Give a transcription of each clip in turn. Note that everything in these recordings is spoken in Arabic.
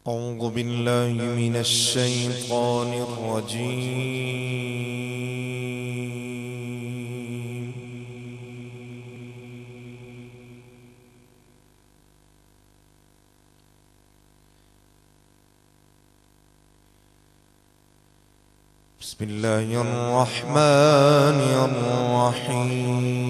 أعوذ بالله من الشيطان الرجيم. بسم الله الرحمن الرحيم.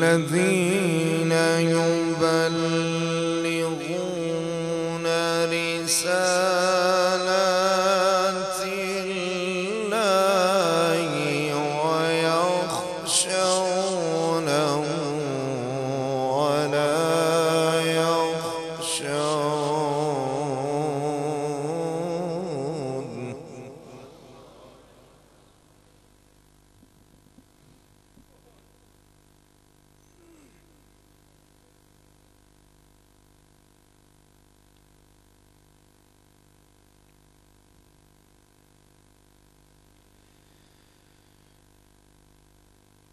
الذين يبلغون رسالات الله ويخشونه ولا يخشون.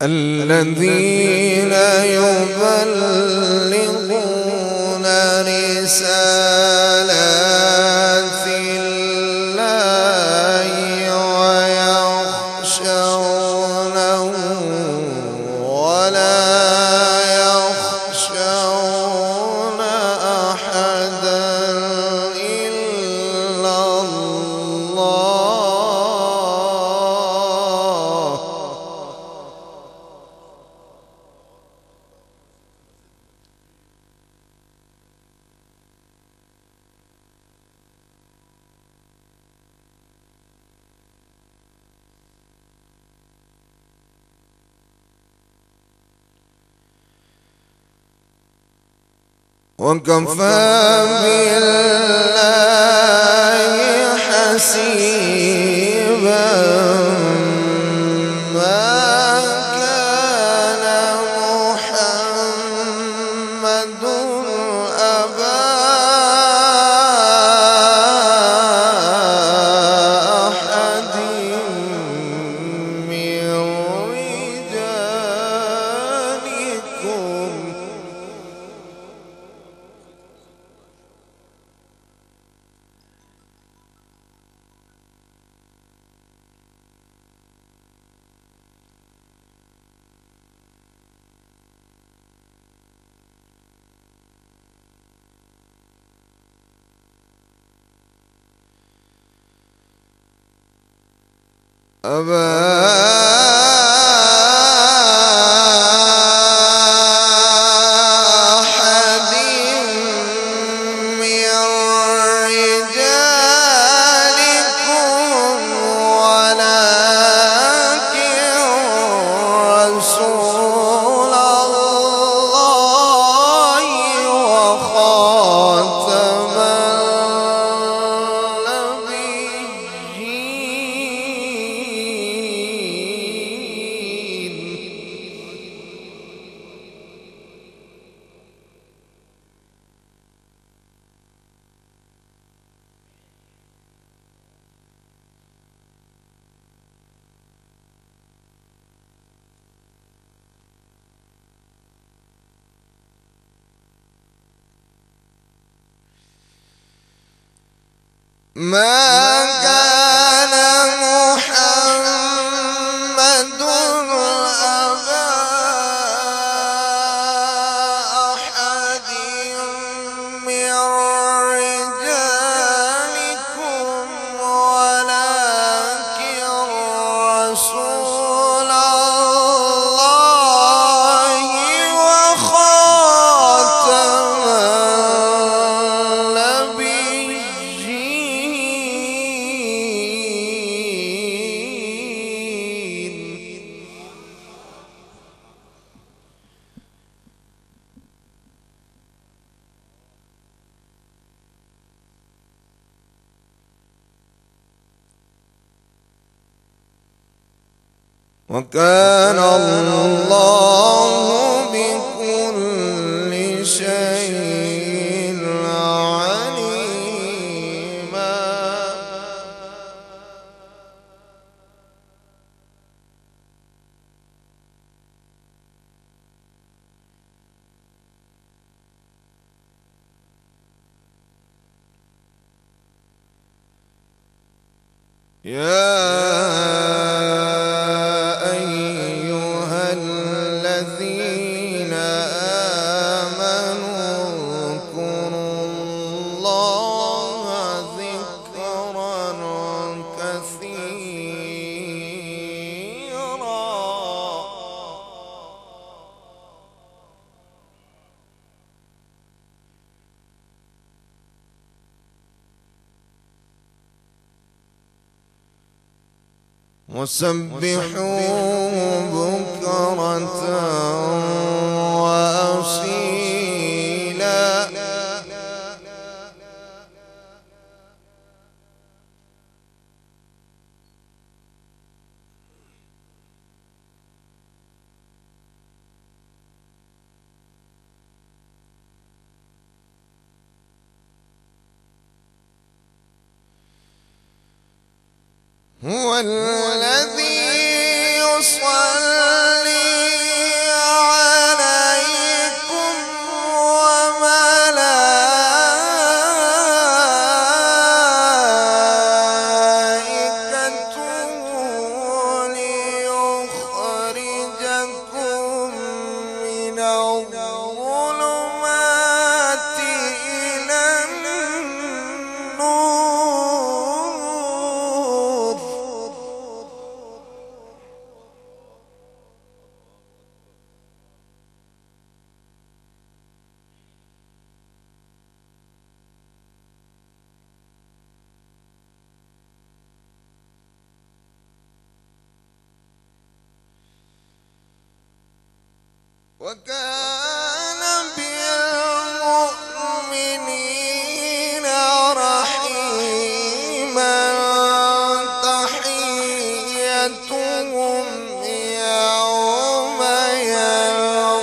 الذين يبلغون رسالات الله ويخشونه ولا يخشون أحدا إلا الله. وكفى بالله حسيبا. ما كان محمد أبا أحد من رجالكم أحد من رجالكم ولكن رسول الله وخاتم ما كان محمد أبا أحد من رجالكم ولكن رسول الله وخاتم النبيين. وكان الله بكل شيء عليما. يا أيها الذين آمنوا اذكروا الله ذكرا كثيرا. وسبحوه بكرة وأصيلا. هو الذي يصلي عليكم وملائكته ليخرجكم من الظلمات إلى النور. وكان بالمؤمنين رحيما. تحيتهم يوم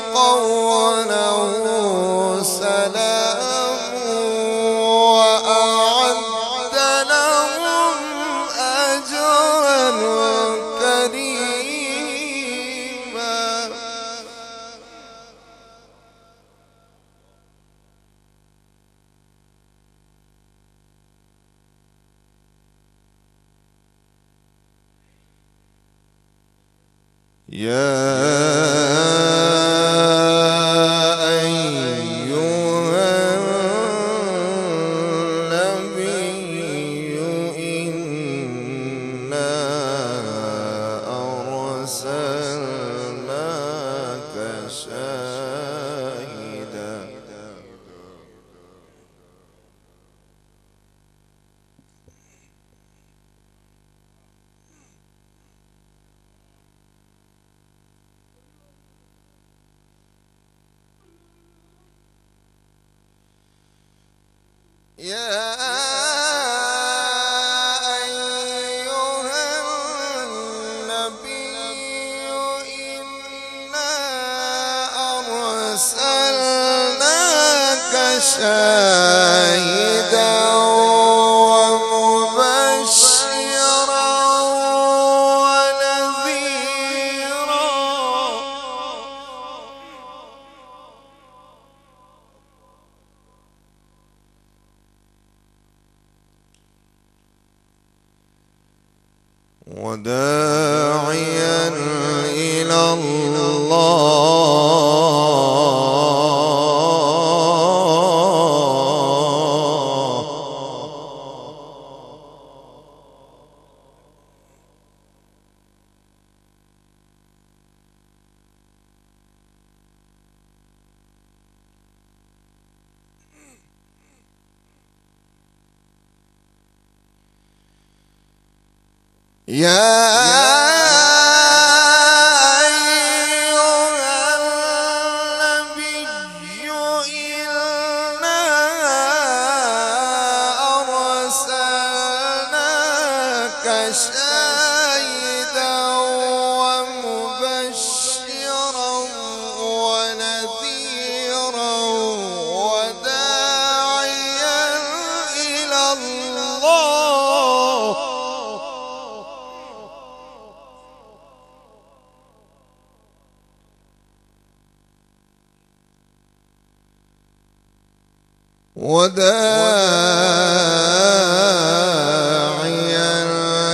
يلقونه سلام وأعد لهم أجرا كريما. يا أيها النبي إنا أرسلناك شاهدا. يا أيها النبي إنا أرسلناك شاهدا ومبشرا ونذيرا. وداعيا إلى يا أيها النبي إنا أرسلناك شاهدا وداعيا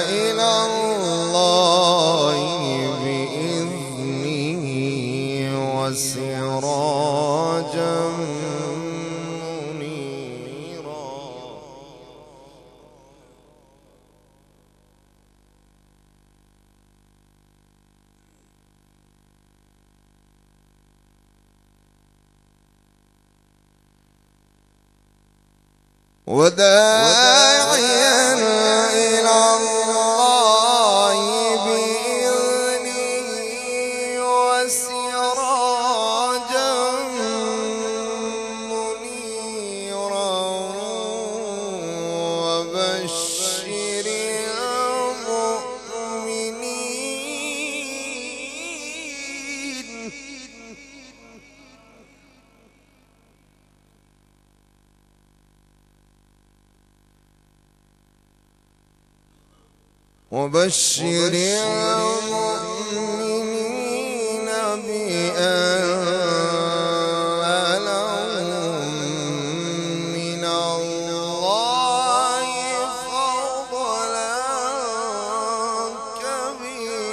إلى الله بإذنه وسراجا منيرا. وداعيا إلى الله بإذنه وسراجا منيرا وبشر المؤمنين. وبشر المؤمنين بأن لهم من الله فضلا كبيرا.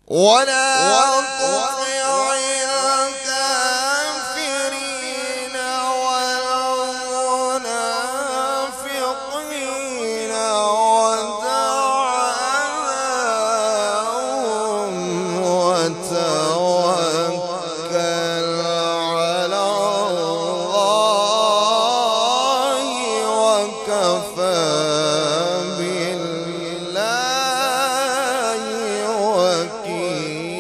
ولا تطع الكافرين والمنافقين ودعهم وتوكل على الله وكفى بالله وكيلا.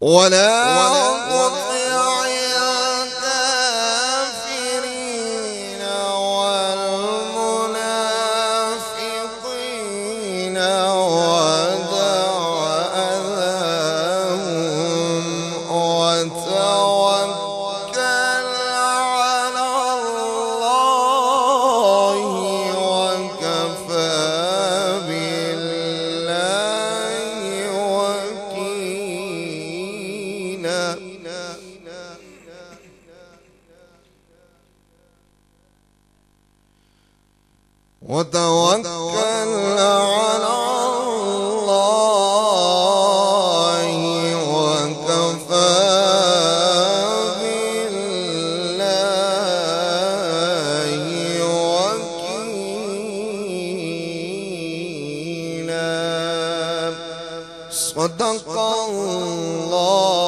ولا تطع الكافرين والمنافقين ودعهم وتوكل على الله وكفى بالله وكيلا. وتوكل على الله وكفى بالله وكيلا. صدق الله